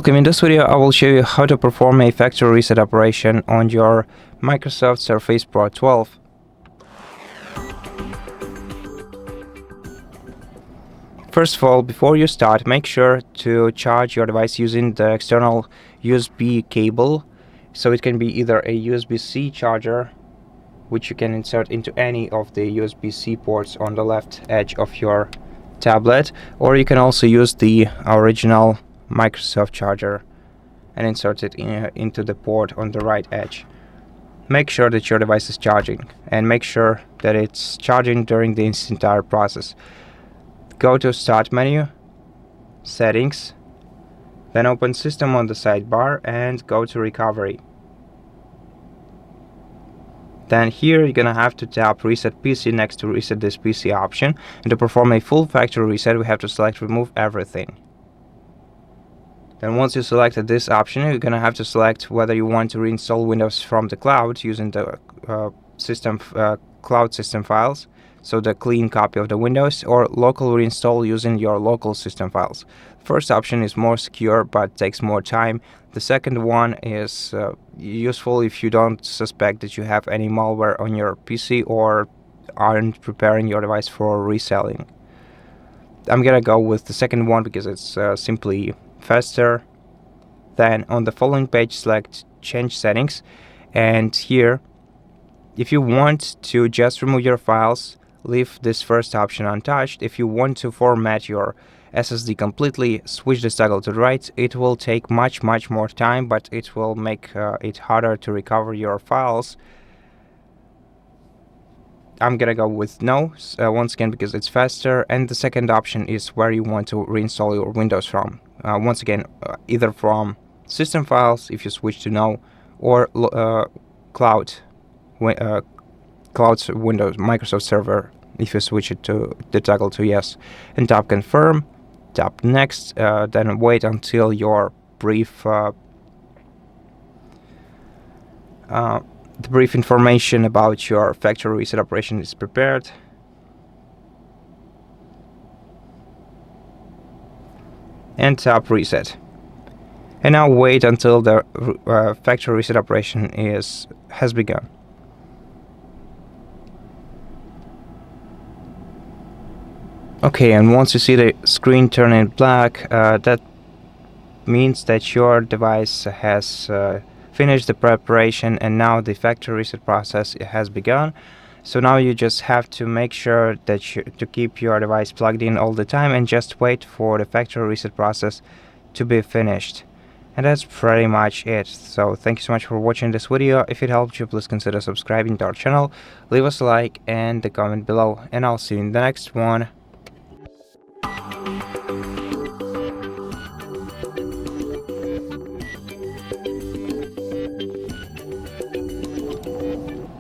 Okay, in this video I will show you how to perform a factory reset operation on your Microsoft Surface Pro 12. First of all, before you start, make sure to charge your device using the external USB cable. So it can be either a USB-C charger, which you can insert into any of the USB-C ports on the left edge of your tablet, or you can also use the original Microsoft charger and insert it into the port on the right edge. Make sure that your device is charging and make sure that it's charging during this entire process. Go to Start menu, Settings, then open System on the sidebar and go to Recovery. Then here you're gonna have to tap Reset PC next to Reset this PC option, and to perform a full factory reset we have to select Remove Everything. Then once you selected this option, you're gonna have to select whether you want to reinstall Windows from the cloud using the cloud system files, so the clean copy of the Windows, or local reinstall using your local system files. First option is more secure but takes more time. The second one is useful if you don't suspect that you have any malware on your PC or aren't preparing your device for reselling. I'm gonna go with the second one because it's simply faster. Then on the following page select Change Settings, and here if you want to just remove your files, leave this first option untouched. If you want to format your SSD completely, switch this toggle to the right. It will take much more time, but it will make it harder to recover your files. I'm gonna go with no, once again because it's faster. And the second option is where you want to reinstall your Windows from. Once again, either from system files if you switch to no, or cloud Windows Microsoft Server if you switch it to the toggle to yes. And tap Confirm, tap Next, then wait until your brief the brief information about your factory reset operation is prepared. And tap Reset. And now wait until the factory reset operation has begun. Okay, and once you see the screen turning black, that means that your device has finished the preparation and now the factory reset process has begun. So now you just have to make sure that to keep your device plugged in all the time and just wait for the factory reset process to be finished. And that's pretty much it. So thank you so much for watching this video. If it helped you, please consider subscribing to our channel, leave us a like and a comment below, and I'll see you in the next one.